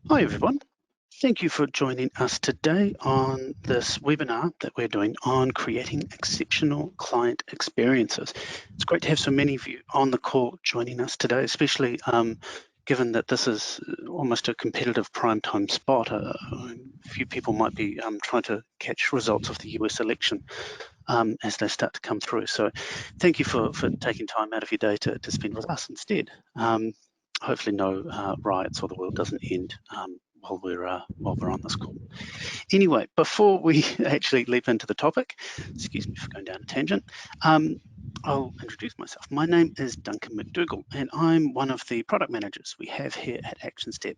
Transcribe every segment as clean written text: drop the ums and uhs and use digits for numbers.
Hi everyone. Thank you for joining us today on this webinar that we're doing on creating exceptional client experiences. It's great to have so many of you on the call joining us today, especially given that this is almost a competitive prime time spot. A few people might be trying to catch results of the US election as they start to come through. So thank you for taking time out of your day to spend with us instead. Hopefully no riots or the world doesn't end while we're on this call. Anyway, before we actually leap into the topic, excuse me for going down a tangent, I'll introduce myself. My name is Duncan McDougall, and I'm one of the product managers we have here at Actionstep.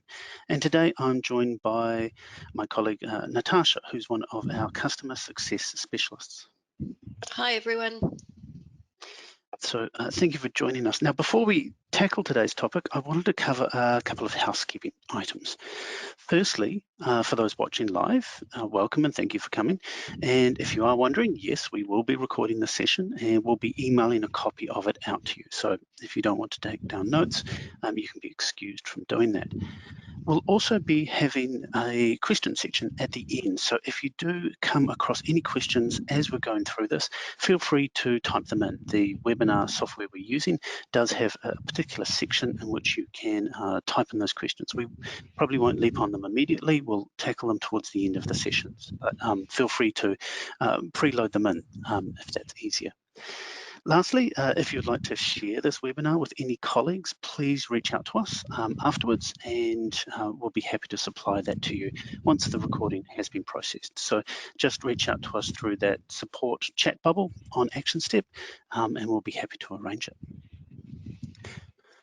And today I'm joined by my colleague Natasha, who's one of our customer success specialists. Hi, everyone. So thank you for joining us. Now, before we tackle today's topic, I wanted to cover a couple of housekeeping items. Firstly, for those watching live, welcome and thank you for coming. And if you are wondering, yes, we will be recording the session and we'll be emailing a copy of it out to you. So if you don't want to take down notes, you can be excused from doing that. We'll also be having a question section at the end. So if you do come across any questions as we're going through this, feel free to type them in. The webinar software we're using does have a particular section in which you can type in those questions. We probably won't leap on them immediately. We'll tackle them towards the end of the sessions, but feel free to preload them in if that's easier. Lastly, if you'd like to share this webinar with any colleagues, please reach out to us afterwards and we'll be happy to supply that to you once the recording has been processed. So just reach out to us through that support chat bubble on Actionstep and we'll be happy to arrange it.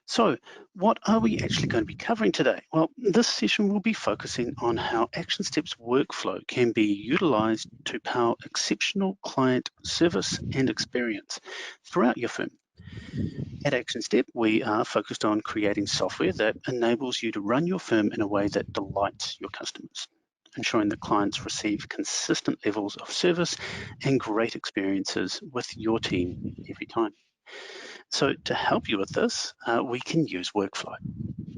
So what are we actually going to be covering today? Well, this session will be focusing on how Actionstep's workflow can be utilized to power exceptional client service and experience throughout your firm. At Actionstep, we are focused on creating software that enables you to run your firm in a way that delights your customers, ensuring that clients receive consistent levels of service and great experiences with your team every time. So to help you with this, we can use workflow.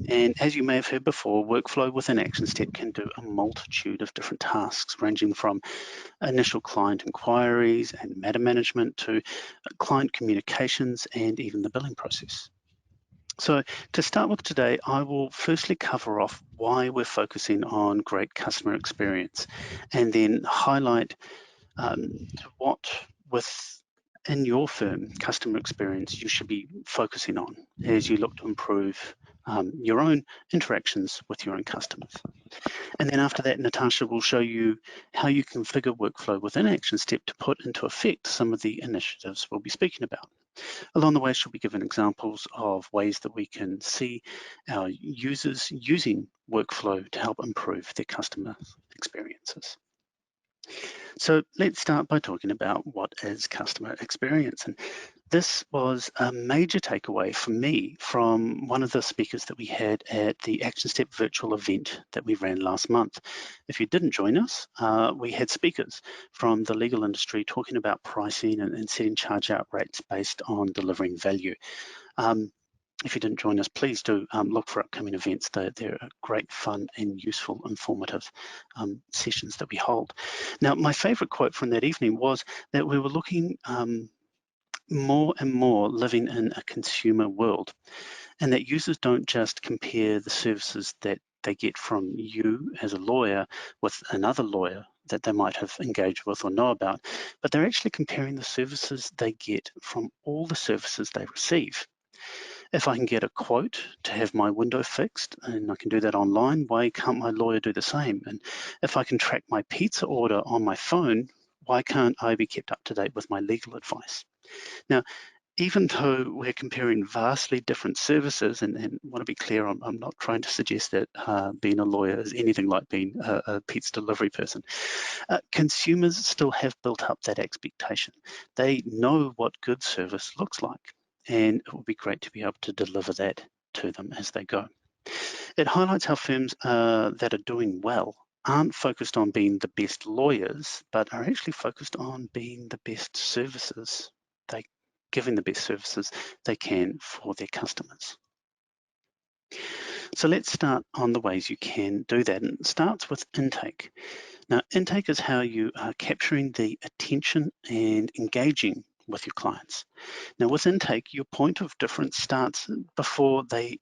And as you may have heard before, workflow within Actionstep can do a multitude of different tasks, ranging from initial client inquiries and matter management to client communications and even the billing process. So to start with today, I will firstly cover off why we're focusing on great customer experience and then highlight what within your firm customer experience you should be focusing on as you look to improve your own interactions with your own customers. And then after that, Natasha will show you how you configure workflow within Actionstep to put into effect some of the initiatives we'll be speaking about. Along the way, she'll be given examples of ways that we can see our users using workflow to help improve their customer experiences. So let's start by talking about what is customer experience. And this was a major takeaway for me from one of the speakers that we had at the Actionstep virtual event that we ran last month. If you didn't join us, we had speakers from the legal industry talking about pricing and setting charge out rates based on delivering value. If you didn't join us, please do look for upcoming events. They're great fun and useful, informative sessions that we hold. Now, my favorite quote from that evening was that we were looking more and more living in a consumer world, and that users don't just compare the services that they get from you as a lawyer with another lawyer that they might have engaged with or know about, but they're actually comparing the services they get from all the services they receive. If I can get a quote to have my window fixed, and I can do that online, why can't my lawyer do the same? And if I can track my pizza order on my phone, why can't I be kept up to date with my legal advice? Now, even though we're comparing vastly different services, and want to be clear, I'm not trying to suggest that being a lawyer is anything like being a pizza delivery person. Consumers still have built up that expectation. They know what good service looks like, and it would be great to be able to deliver that to them as they go. It highlights how firms that are doing well aren't focused on being the best lawyers, but are actually focused on being the best services, giving the best services they can for their customers. So let's start on the ways you can do that. And it starts with intake. Now, intake is how you are capturing the attention and engaging with your clients. Now, with intake, your point of difference starts before you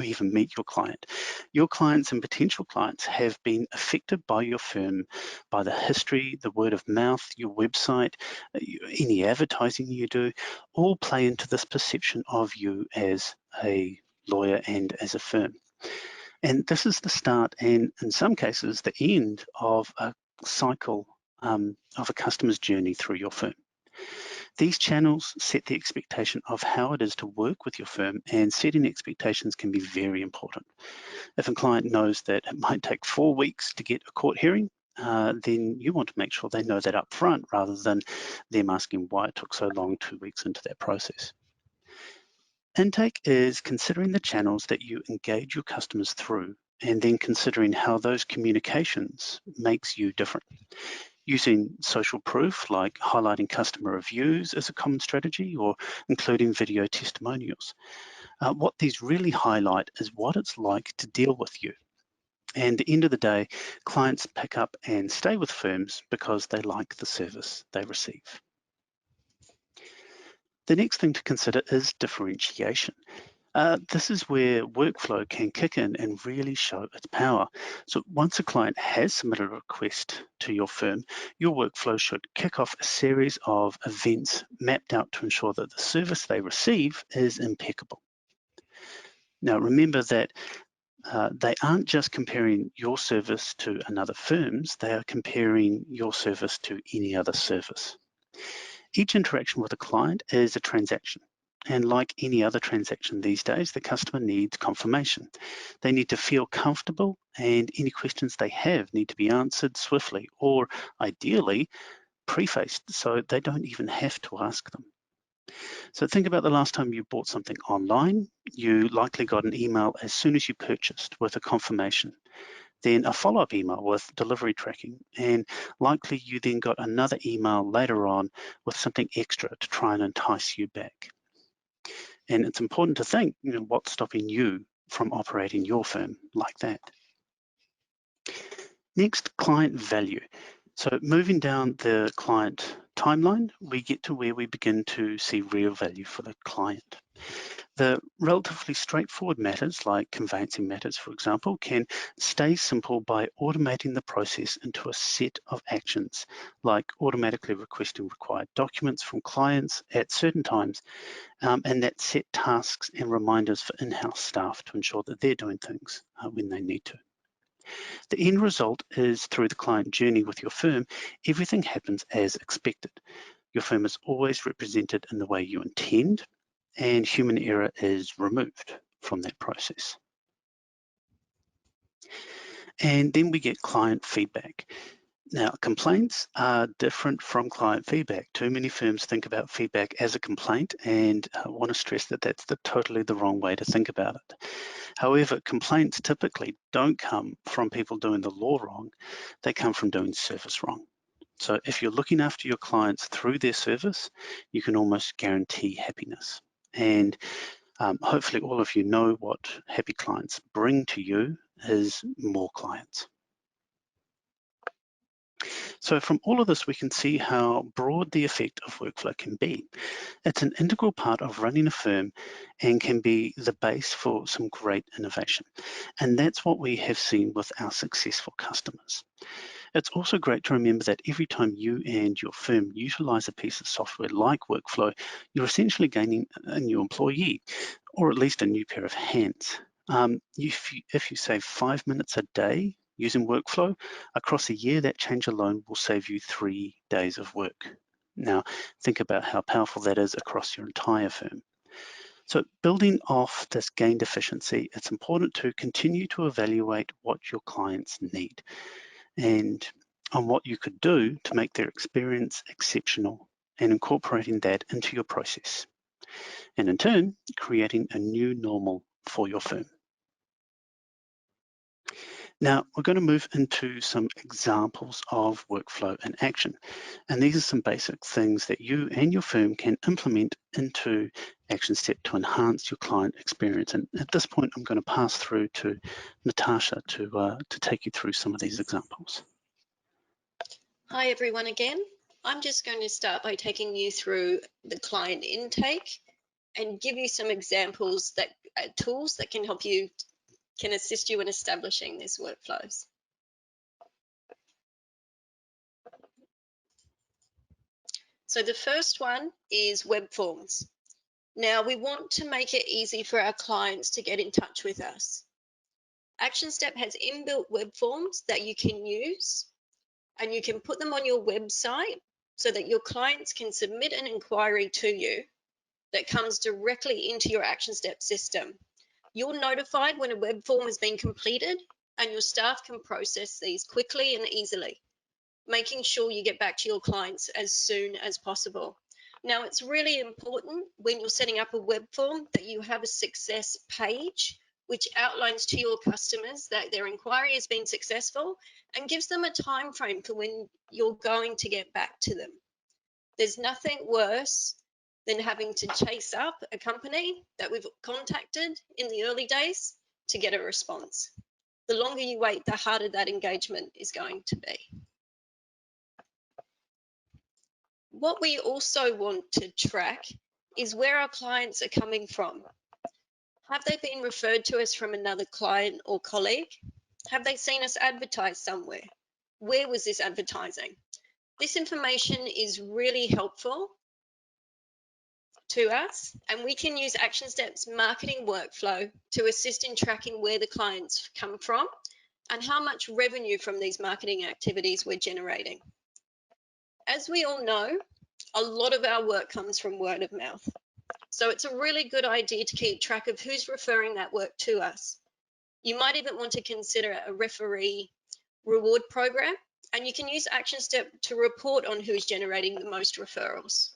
even meet your client. Your clients and potential clients have been affected by your firm, by the history, the word of mouth, your website, any advertising you do, all play into this perception of you as a lawyer and as a firm. And this is the start and in some cases the end of a cycle of a customer's journey through your firm. These channels set the expectation of how it is to work with your firm, and setting expectations can be very important. If a client knows that it might take 4 weeks to get a court hearing, then you want to make sure they know that up front rather than them asking why it took so long 2 weeks into that process. Intake is considering the channels that you engage your customers through and then considering how those communications makes you different. Using social proof like highlighting customer reviews as a common strategy or including video testimonials. What these really highlight is what it's like to deal with you. And at the end of the day, clients pick up and stay with firms because they like the service they receive. The next thing to consider is differentiation. This is where workflow can kick in and really show its power. So once a client has submitted a request to your firm, your workflow should kick off a series of events mapped out to ensure that the service they receive is impeccable. Now remember that they aren't just comparing your service to another firm's, they are comparing your service to any other service. Each interaction with a client is a transaction. And like any other transaction these days, the customer needs confirmation. They need to feel comfortable, and any questions they have need to be answered swiftly or ideally prefaced so they don't even have to ask them. So think about the last time you bought something online. You likely got an email as soon as you purchased with a confirmation, then a follow-up email with delivery tracking, and likely you then got another email later on with something extra to try and entice you back. And it's important to think, what's stopping you from operating your firm like that? Next, client value. So moving down the client timeline, we get to where we begin to see real value for the client. The relatively straightforward matters, like conveyancing matters, for example, can stay simple by automating the process into a set of actions, like automatically requesting required documents from clients at certain times, and that set tasks and reminders for in-house staff to ensure that they're doing things when they need to. The end result is through the client journey with your firm, everything happens as expected. Your firm is always represented in the way you intend, and human error is removed from that process. And then we get client feedback. Now, complaints are different from client feedback. Too many firms think about feedback as a complaint, and I want to stress that that's totally the wrong way to think about it. However, complaints typically don't come from people doing the law wrong, they come from doing service wrong. So if you're looking after your clients through their service, you can almost guarantee happiness. And hopefully all of you know what happy clients bring to you is more clients. So from all of this, we can see how broad the effect of workflow can be. It's an integral part of running a firm and can be the base for some great innovation. And that's what we have seen with our successful customers. It's also great to remember that every time you and your firm utilize a piece of software like workflow, you're essentially gaining a new employee, or at least a new pair of hands. If you save 5 minutes a day using workflow, across a year, that change alone will save you 3 days of work. Now, think about how powerful that is across your entire firm. So building off this gained efficiency, it's important to continue to evaluate what your clients need and on what you could do to make their experience exceptional and incorporating that into your process. And in turn, creating a new normal for your firm. Now, we're going to move into some examples of workflow in action. And these are some basic things that you and your firm can implement into Actionstep to enhance your client experience. And at this point, I'm going to pass through to Natasha to take you through some of these examples. Hi, everyone again. I'm just going to start by taking you through the client intake and give you some examples that tools that can assist you in establishing these workflows. So the first one is web forms. Now we want to make it easy for our clients to get in touch with us. Actionstep has inbuilt web forms that you can use, and you can put them on your website so that your clients can submit an inquiry to you that comes directly into your Actionstep system. You're notified when a web form has been completed, and your staff can process these quickly and easily, making sure you get back to your clients as soon as possible. Now, it's really important when you're setting up a web form that you have a success page which outlines to your customers that their inquiry has been successful and gives them a time frame for when you're going to get back to them. There's nothing worse than having to chase up a company that we've contacted in the early days to get a response. The longer you wait, the harder that engagement is going to be. What we also want to track is where our clients are coming from. Have they been referred to us from another client or colleague? Have they seen us advertise somewhere? Where was this advertising? This information is really helpful to us, and we can use Actionstep's marketing workflow to assist in tracking where the clients come from and how much revenue from these marketing activities we're generating. As we all know, a lot of our work comes from word of mouth. So it's a really good idea to keep track of who's referring that work to us. You might even want to consider a referee reward program, and you can use Actionstep to report on who's generating the most referrals.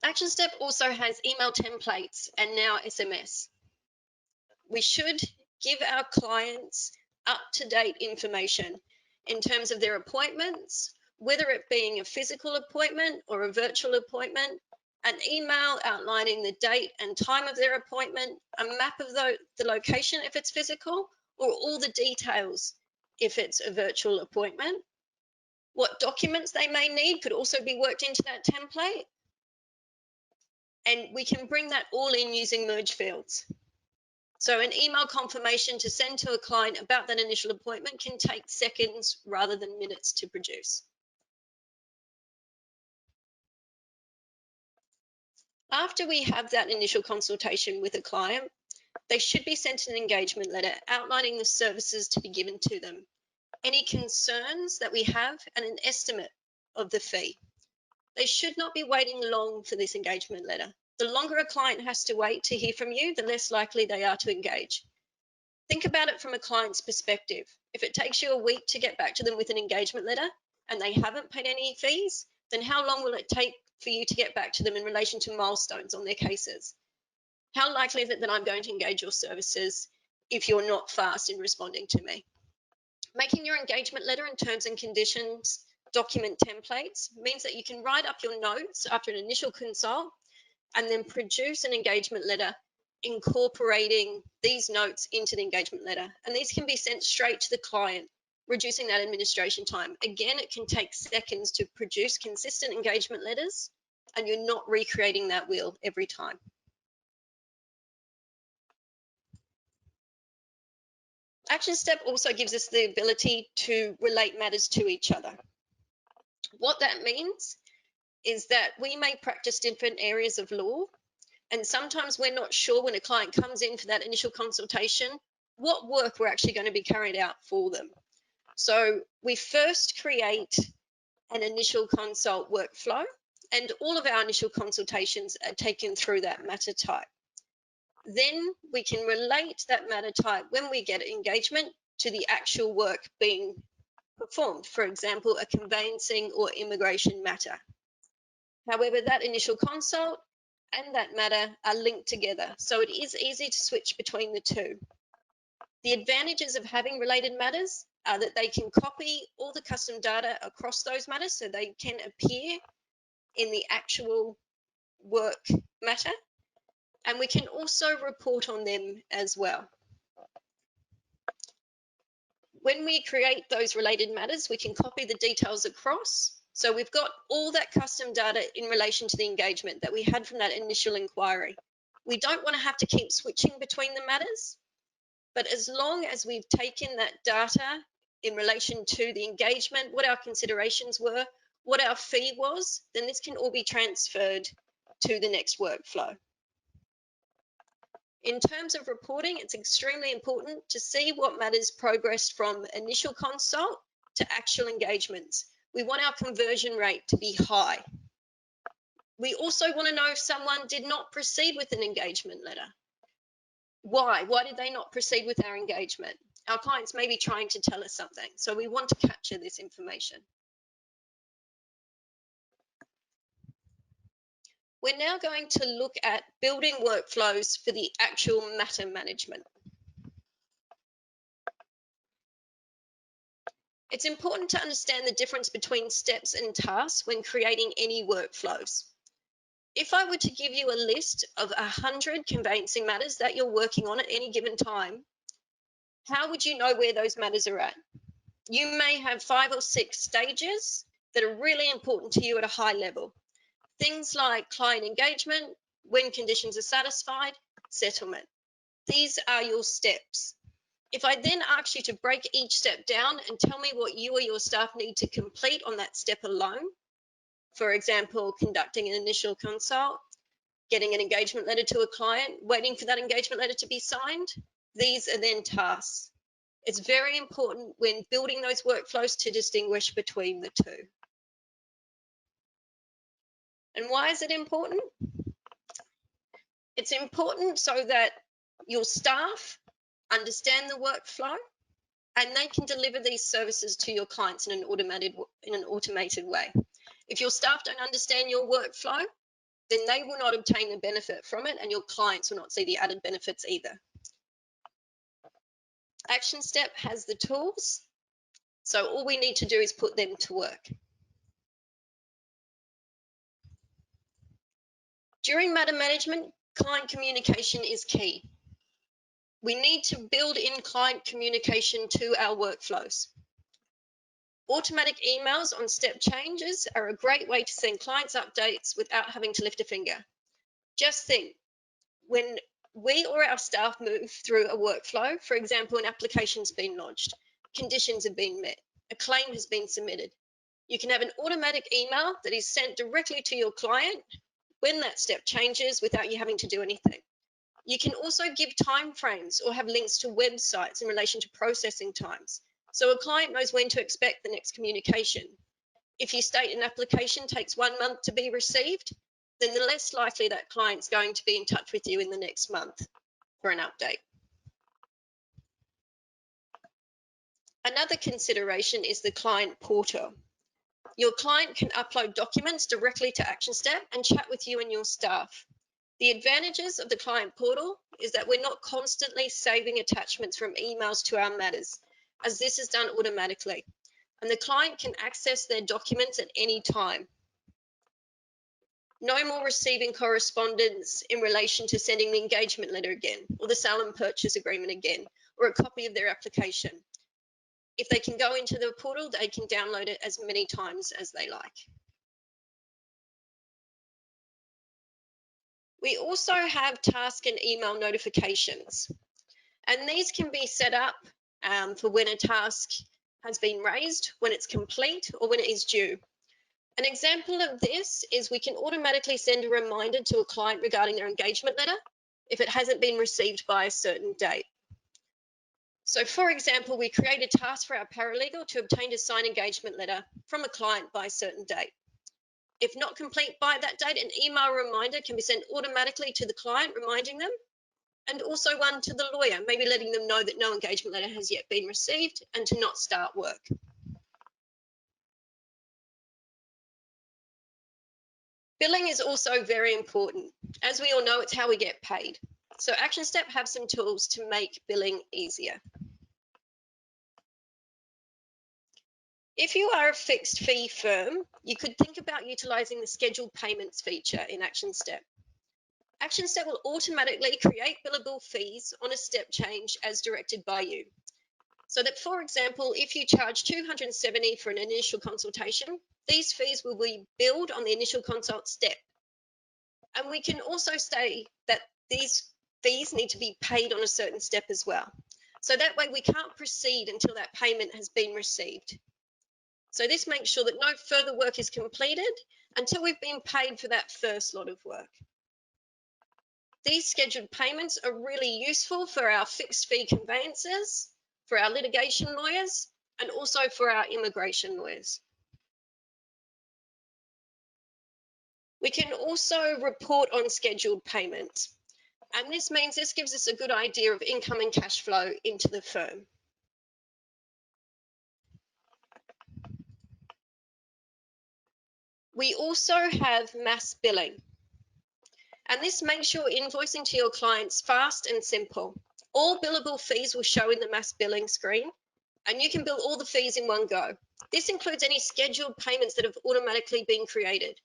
Actionstep also has email templates and now SMS. We should give our clients up-to-date information in terms of their appointments, whether it being a physical appointment or a virtual appointment, an email outlining the date and time of their appointment, a map of the location if it's physical, or all the details if it's a virtual appointment. What documents they may need could also be worked into that template. And we can bring that all in using merge fields. So an email confirmation to send to a client about that initial appointment can take seconds rather than minutes to produce. After we have that initial consultation with a client, they should be sent an engagement letter outlining the services to be given to them, any concerns that we have, and an estimate of the fee. They should not be waiting long for this engagement letter. The longer a client has to wait to hear from you, the less likely they are to engage. Think about it from a client's perspective. If it takes you a week to get back to them with an engagement letter and they haven't paid any fees, then how long will it take for you to get back to them in relation to milestones on their cases? How likely is it that I'm going to engage your services if you're not fast in responding to me? Making your engagement letter and terms and conditions document templates means that you can write up your notes after an initial consult and then produce an engagement letter incorporating these notes into the engagement letter. And these can be sent straight to the client, reducing that administration time. Again, it can take seconds to produce consistent engagement letters, and you're not recreating that wheel every time. Actionstep also gives us the ability to relate matters to each other. What that means is that we may practice different areas of law, and sometimes we're not sure when a client comes in for that initial consultation what work we're actually going to be carried out for them. So we first create an initial consult workflow, and all of our initial consultations are taken through that matter type. Then we can relate that matter type when we get engagement to the actual work being performed, for example, a conveyancing or immigration matter. However, that initial consult and that matter are linked together, so it is easy to switch between the two. The advantages of having related matters are that they can copy all the custom data across those matters so they can appear in the actual work matter, and we can also report on them as well. When we create those related matters, we can copy the details across. So we've got all that custom data in relation to the engagement that we had from that initial inquiry. We don't want to have to keep switching between the matters, but as long as we've taken that data in relation to the engagement, what our considerations were, what our fee was, then this can all be transferred to the next workflow. In terms of reporting, it's extremely important to see what matters progressed from initial consult to actual engagements. We want our conversion rate to be high. We also want to know if someone did not proceed with an engagement letter. Why? Why did they not proceed with our engagement? Our clients may be trying to tell us something, so we want to capture this information. We're now going to look at building workflows for the actual matter management. It's important to understand the difference between steps and tasks when creating any workflows. If I were to give you a list of 100 conveyancing matters that you're working on at any given time, how would you know where those matters are at? You may have 5 or 6 stages that are really important to you at a high level. Things like client engagement, when conditions are satisfied, settlement. These are your steps. If I then ask you to break each step down and tell me what you or your staff need to complete on that step alone, for example, conducting an initial consult, getting an engagement letter to a client, waiting for that engagement letter to be signed, these are then tasks. It's very important when building those workflows to distinguish between the two. And why is it important? It's important so that your staff understand the workflow and they can deliver these services to your clients in an automated way. If your staff don't understand your workflow, then they will not obtain the benefit from it and your clients will not see the added benefits either. Actionstep has the tools, so all we need to do is put them to work. During matter management, client communication is key. We need to build in client communication to our workflows. Automatic emails on step changes are a great way to send clients updates without having to lift a finger. Just think, when we or our staff move through a workflow, for example, an application's been lodged, conditions have been met, a claim has been submitted, you can have an automatic email that is sent directly to your client when that step changes without you having to do anything. You can also give timeframes or have links to websites in relation to processing times, so a client knows when to expect the next communication. If you state an application takes 1 month to be received, then the less likely that client's going to be in touch with you in the next month for an update. Another consideration is the client portal. Your client can upload documents directly to Actionstep and chat with you and your staff. The advantages of the client portal is that we're not constantly saving attachments from emails to our matters, as this is done automatically, and the client can access their documents at any time. No more receiving correspondence in relation to sending the engagement letter again, or the sale and purchase agreement again, or a copy of their application. If they can go into the portal, they can download it as many times as they like. We also have task and email notifications, and these can be set up for when a task has been raised, when it's complete, or when it is due. An example of this is we can automatically send a reminder to a client regarding their engagement letter if it hasn't been received by a certain date. So for example, we create a task for our paralegal to obtain a signed engagement letter from a client by a certain date. If not complete by that date, an email reminder can be sent automatically to the client reminding them, and also one to the lawyer, maybe letting them know that no engagement letter has yet been received and to not start work. Billing is also very important. As we all know, it's how we get paid. So Actionstep have some tools to make billing easier. If you are a fixed fee firm, you could think about utilizing the scheduled payments feature in Actionstep. Actionstep will automatically create billable fees on a step change as directed by you. So that, for example, if you charge $270 for an initial consultation, these fees will be billed on the initial consult step. And we can also say that these fees need to be paid on a certain step as well. So that way we can't proceed until that payment has been received. So this makes sure that no further work is completed until we've been paid for that first lot of work. These scheduled payments are really useful for our fixed fee conveyancers, for our litigation lawyers, and also for our immigration lawyers. We can also report on scheduled payments, and this means this gives us a good idea of income and cash flow into the firm. We also have mass billing, and this makes your invoicing to your clients fast and simple. All billable fees will show in the mass billing screen, and you can bill all the fees in one go. This includes any scheduled payments that have automatically been created.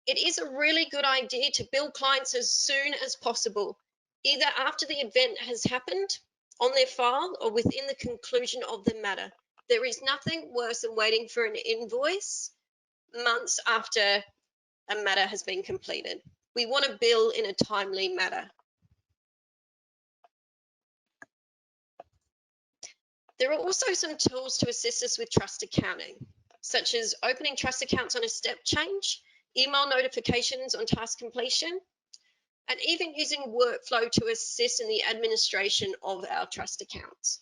It is a really good idea to bill clients as soon as possible, either after the event has happened on their file or within the conclusion of the matter. There is nothing worse than waiting for an invoice months after a matter has been completed. We want to bill in a timely manner. There are also some tools to assist us with trust accounting, such as opening trust accounts on a step change, email notifications on task completion, and even using workflow to assist in the administration of our trust accounts.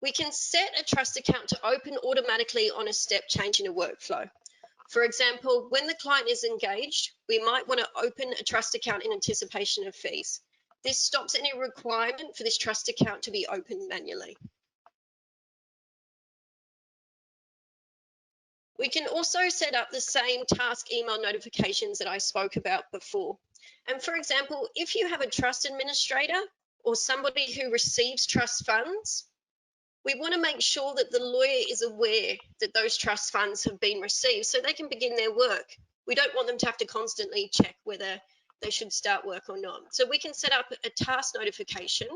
We can set a trust account to open automatically on a step change in a workflow. For example, when the client is engaged, we might want to open a trust account in anticipation of fees. This stops any requirement for this trust account to be opened manually. We can also set up the same task email notifications that I spoke about before. And for example, if you have a trust administrator or somebody who receives trust funds, we want to make sure that the lawyer is aware that those trust funds have been received so they can begin their work. We don't want them to have to constantly check whether they should start work or not. So we can set up a task notification,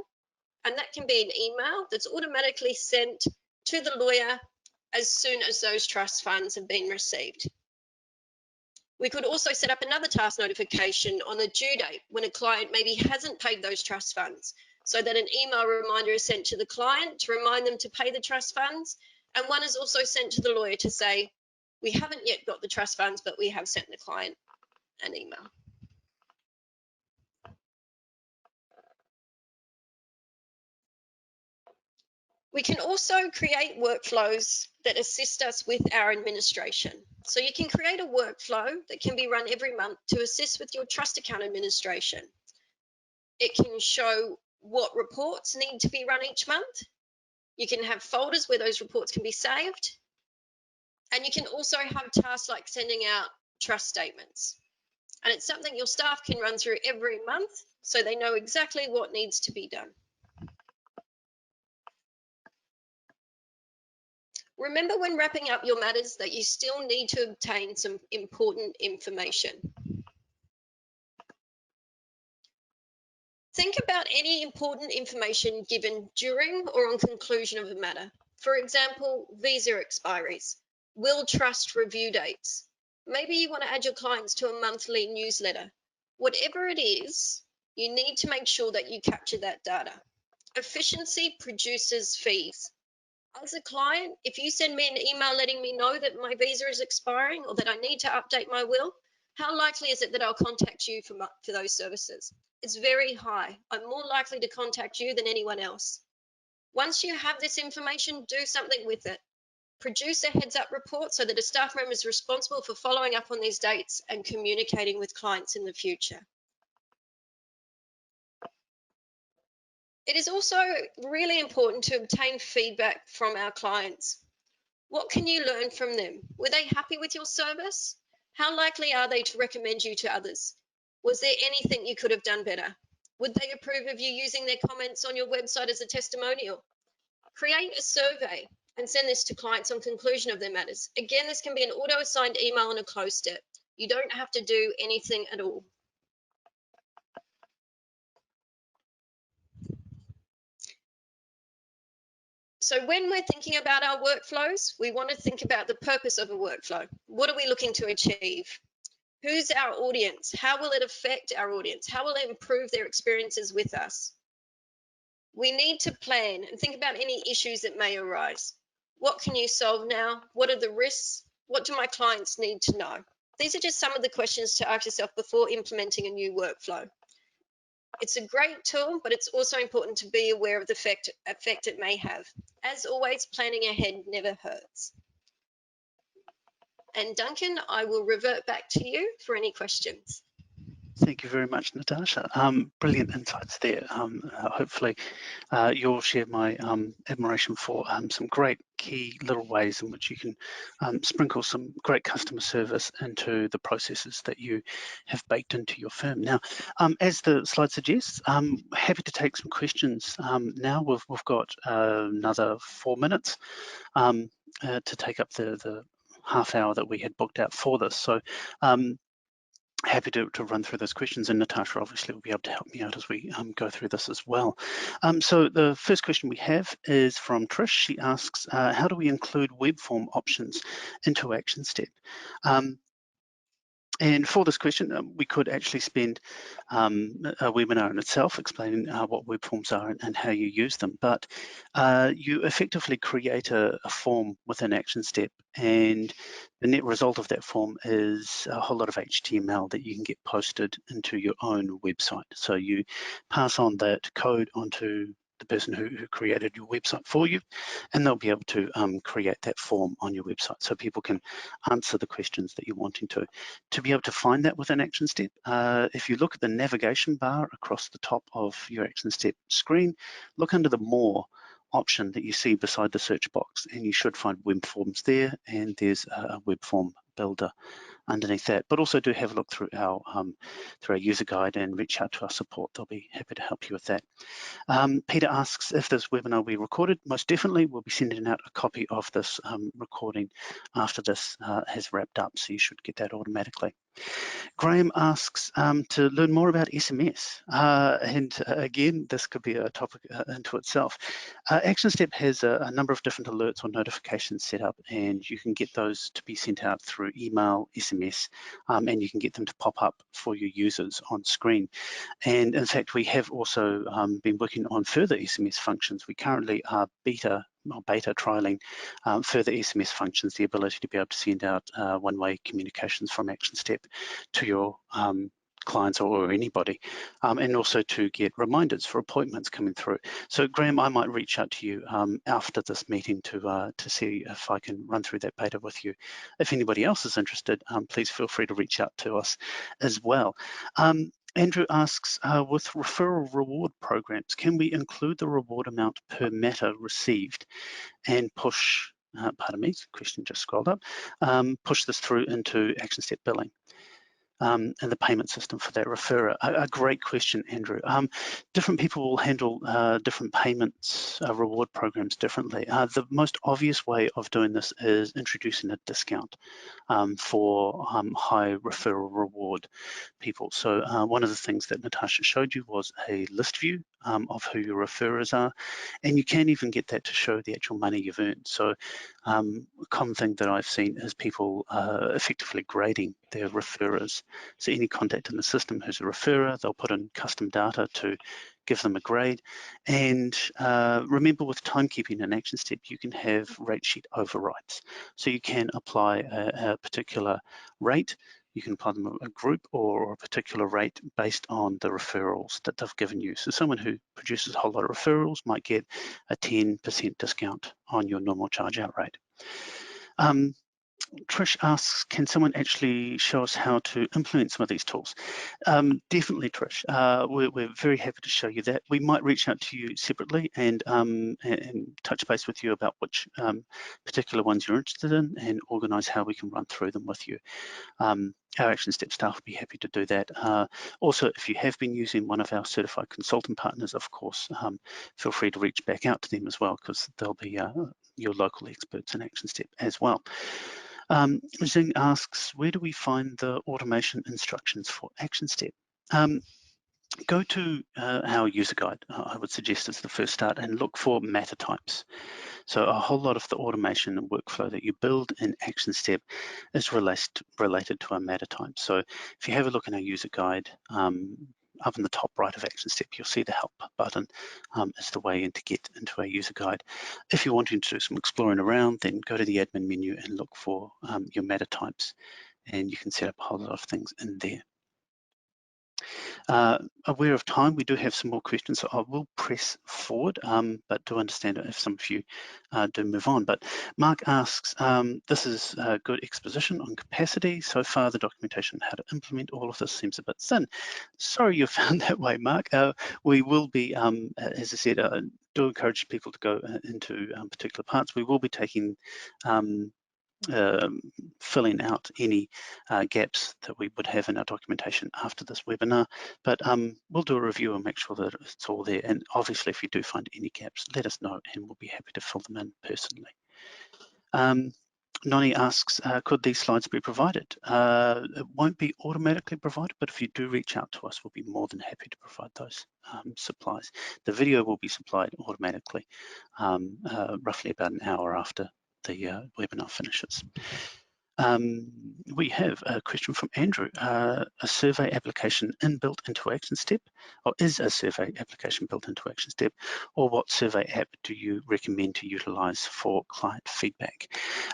and that can be an email that's automatically sent to the lawyer as soon as those trust funds have been received. We could also set up another task notification on the due date when a client maybe hasn't paid those trust funds, so that an email reminder is sent to the client to remind them to pay the trust funds, and one is also sent to the lawyer to say, we haven't yet got the trust funds, but we have sent the client an email. We can also create workflows that assist us with our administration. So you can create a workflow that can be run every month to assist with your trust account administration. It can show what reports need to be run each month. You can have folders where those reports can be saved. And you can also have tasks like sending out trust statements. And it's something your staff can run through every month so they know exactly what needs to be done. Remember when wrapping up your matters that you still need to obtain some important information. Think about any important information given during or on conclusion of a matter. For example, visa expiries, will trust review dates. Maybe you want to add your clients to a monthly newsletter. Whatever it is, you need to make sure that you capture that data. Efficiency produces fees. As a client, if you send me an email letting me know that my visa is expiring or that I need to update my will, how likely is it that I'll contact you for those services? It's very high. I'm more likely to contact you than anyone else. Once you have this information, do something with it. Produce a heads up report so that a staff member is responsible for following up on these dates and communicating with clients in the future. It is also really important to obtain feedback from our clients. What can you learn from them? Were they happy with your service? How likely are they to recommend you to others? Was there anything you could have done better? Would they approve of you using their comments on your website as a testimonial? Create a survey and send this to clients on conclusion of their matters. Again, this can be an auto-assigned email and a close step. You don't have to do anything at all. So when we're thinking about our workflows, we want to think about the purpose of a workflow. What are we looking to achieve? Who's our audience? How will it affect our audience? How will it improve their experiences with us? We need to plan and think about any issues that may arise. What can you solve now? What are the risks? What do my clients need to know? These are just some of the questions to ask yourself before implementing a new workflow. It's a great tool, but it's also important to be aware of the effect it may have. As always, planning ahead never hurts. And Duncan, I will revert back to you for any questions. Thank you very much, Natasha. Brilliant insights there. Hopefully you'll share my admiration for some great key little ways in which you can sprinkle some great customer service into the processes that you have baked into your firm. Now, as the slide suggests, I'm happy to take some questions. Now we've got another 4 minutes to take up the half hour that we had booked out for this. So happy to run through those questions, and Natasha obviously will be able to help me out as we go through this as well. So the first question we have is from Trish. She asks, how do we include web form options into Actionstep? And for this question, we could actually spend a webinar in itself explaining what web forms are and how you use them. But you effectively create a form within Actionstep, and the net result of that form is a whole lot of HTML that you can get posted into your own website. So you pass on that code onto the person who created your website for you, and they'll be able to create that form on your website so people can answer the questions that you're wanting to. To be able to find that within Actionstep, if you look at the navigation bar across the top of your Actionstep screen, look under the More option that you see beside the search box, and you should find web forms there, and there's a web form builder underneath that. But also do have a look through our user guide and reach out to our support. They'll be happy to help you with that. Peter asks if this webinar will be recorded. Most definitely, we'll be sending out a copy of this recording after this has wrapped up, so you should get that automatically. Graham asks to learn more about SMS, and again, this could be a topic into itself. Actionstep has a number of different alerts or notifications set up, and you can get those to be sent out through email, SMS, and you can get them to pop up for your users on screen. And in fact, we have also been working on further SMS functions. We currently are beta trialing further SMS functions, the ability to be able to send out one-way communications from Actionstep to your clients or anybody, and also to get reminders for appointments coming through. So Graham, I might reach out to you after this meeting to see if I can run through that beta with you. If anybody else is interested, please feel free to reach out to us as well. Andrew asks, with referral reward programs, can we include the reward amount per matter received and push, pardon me, the question just scrolled up, push this through into Actionstep billing? And the payment system for that referrer? A great question, Andrew. Different people will handle different payments reward programs differently. The most obvious way of doing this is introducing a discount for high referral reward people. So one of the things that Natasha showed you was a list view of who your referrers are, and you can even get that to show the actual money you've earned. So a common thing that I've seen is people effectively grading their referrers. So any contact in the system who's a referrer, they'll put in custom data to give them a grade. And remember, with timekeeping in Actionstep, you can have rate sheet overrides. So you can apply a particular rate. You can apply them a group or a particular rate based on the referrals that they've given you. So someone who produces a whole lot of referrals might get a 10% discount on your normal charge out rate. Trish asks, can someone actually show us how to implement some of these tools? Definitely, Trish. We're very happy to show you that. We might reach out to you separately and touch base with you about which particular ones you're interested in and organise how we can run through them with you. Our Actionstep staff will be happy to do that. Also, if you have been using one of our certified consultant partners, of course, feel free to reach back out to them as well, because they'll be your local experts in Actionstep as well. Zing asks, where do we find the automation instructions for Actionstep? Go to our user guide, I would suggest as the first start, and look for matter types. So a whole lot of the automation and workflow that you build in Actionstep is related to a matter type. So if you have a look in our user guide, up in the top right of Actionstep, you'll see the help button is the way in to get into our user guide. If you're wanting to do some exploring around, then go to the admin menu and look for your matter types, and you can set up a whole lot of things in there. Aware of time, we do have some more questions, so I will press forward, but do understand if some of you do move on. But Mark asks, this is a good exposition on capacity. So far, the documentation on how to implement all of this seems a bit thin. Sorry you found that way, Mark. We will be, as I said, do encourage people to go into particular parts. We will be taking filling out any gaps that we would have in our documentation after this webinar, but we'll do a review and make sure that it's all there. And obviously, if you do find any gaps, let us know and we'll be happy to fill them in personally. Noni asks, could these slides be provided? It won't be automatically provided, but if you do reach out to us, we'll be more than happy to provide those supplies. The video will be supplied automatically, roughly about an hour after the webinar finishes. We have a question from Andrew. A survey application inbuilt into Actionstep, or is a survey application built into Actionstep, or what survey app do you recommend to utilize for client feedback?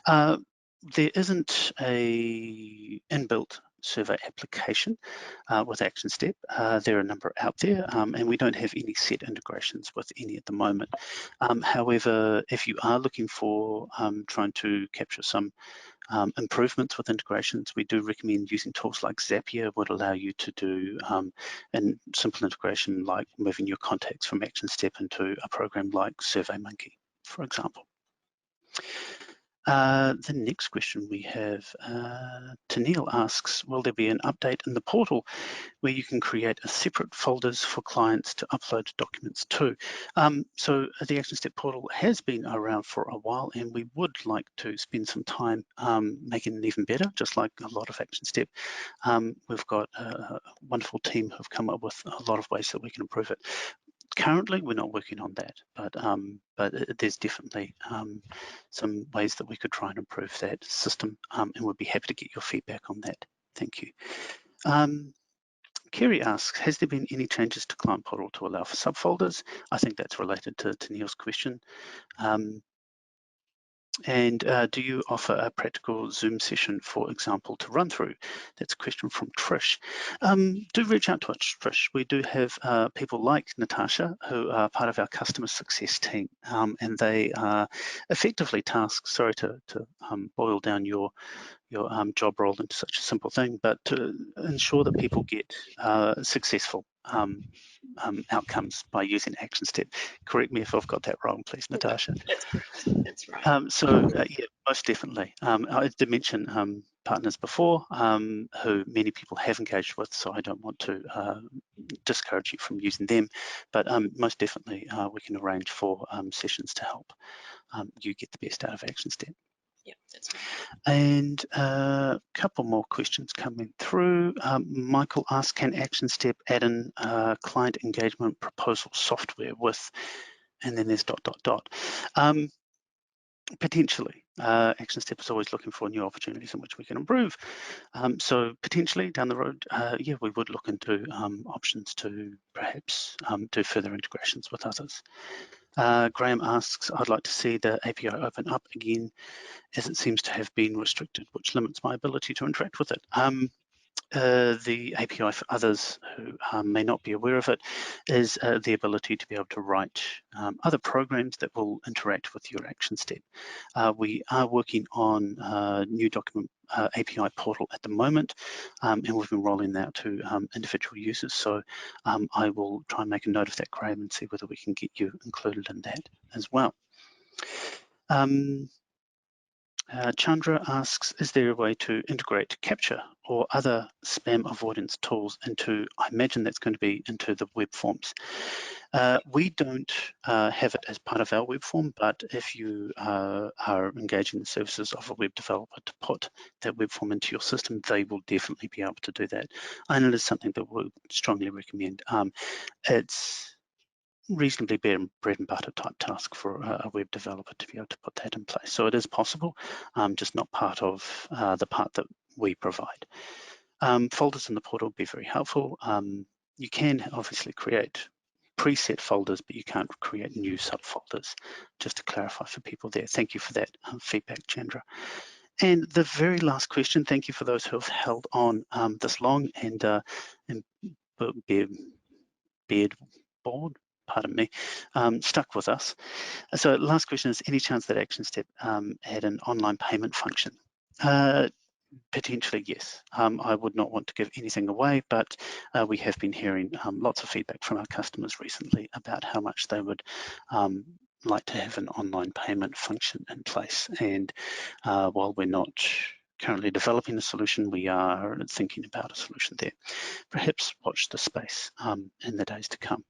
There isn't a inbuilt survey application with Actionstep. There are a number out there, and we don't have any set integrations with any at the moment. However, if you are looking for trying to capture some improvements with integrations, we do recommend using tools like Zapier, would allow you to do a simple integration like moving your contacts from Actionstep into a program like SurveyMonkey, for example. The next question we have, Tanil asks, will there be an update in the portal where you can create a separate folders for clients to upload documents to? So the Actionstep portal has been around for a while, and we would like to spend some time making it even better, just like a lot of Actionstep. We've got a wonderful team who've come up with a lot of ways that we can improve it. Currently, we're not working on that, but there's definitely some ways that we could try and improve that system, and we'll be happy to get your feedback on that. Thank you. Kerry asks, has there been any changes to Client Portal to allow for subfolders? I think that's related to Neil's question. And do you offer a practical Zoom session, for example, to run through? That's a question from Trish. Do reach out to us, Trish. We do have people like Natasha who are part of our customer success team, and they are effectively tasked, sorry to boil down your job role into such a simple thing, but to ensure that people get successful outcomes by using Actionstep. Correct me if I've got that wrong, please, Natasha. That's correct. That's right. Yeah, most definitely. I did mention partners before who many people have engaged with, so I don't want to discourage you from using them, but most definitely we can arrange for sessions to help you get the best out of Actionstep. Yeah, that's right. And a couple more questions coming through. Michael asks, can Actionstep add in client engagement proposal software with, and then there's ... Potentially. Actionstep is always looking for new opportunities in which we can improve. So potentially down the road, yeah, we would look into options to perhaps do further integrations with others. Graham asks, I'd like to see the API open up again, as it seems to have been restricted, which limits my ability to interact with it. The API for others who may not be aware of it is the ability to be able to write other programs that will interact with your action step. We are working on a new document API portal at the moment, and we've been rolling that out to individual users. So I will try and make a note of that, Graham, and see whether we can get you included in that as well. Chandra asks, is there a way to integrate capture or other spam avoidance tools into, I imagine that's going to be into the web forms. We don't have it as part of our web form, but if you are engaging the services of a web developer to put that web form into your system, they will definitely be able to do that. And it is something that we strongly recommend. It's reasonably bread and butter type task for a web developer to be able to put that in place. So it is possible, just not part of the part that we provide. Folders in the portal will be very helpful. You can obviously create preset folders, but you can't create new subfolders, just to clarify for people there. Thank you for that feedback, Chandra. And the very last question, thank you for those who have held on this long and pardon me, stuck with us. So last question is, any chance that Actionstep had an online payment function? Potentially, yes. I would not want to give anything away, but we have been hearing lots of feedback from our customers recently about how much they would like to have an online payment function in place. And while we're not currently developing a solution, we are thinking about a solution there. Perhaps watch the space in the days to come.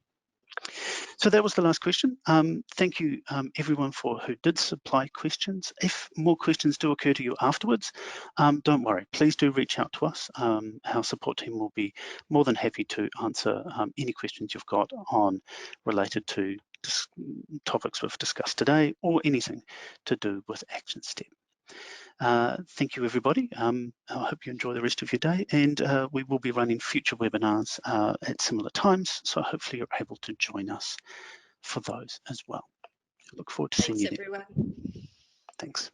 So that was the last question. Thank you everyone who did supply questions. If more questions do occur to you afterwards, don't worry, please do reach out to us. Our support team will be more than happy to answer any questions you've got on related to topics we've discussed today or anything to do with Actionstep. Thank you, everybody. I hope you enjoy the rest of your day, and we will be running future webinars at similar times, so hopefully you're able to join us for those as well. I look forward to seeing you there. Thanks, everyone. Thanks.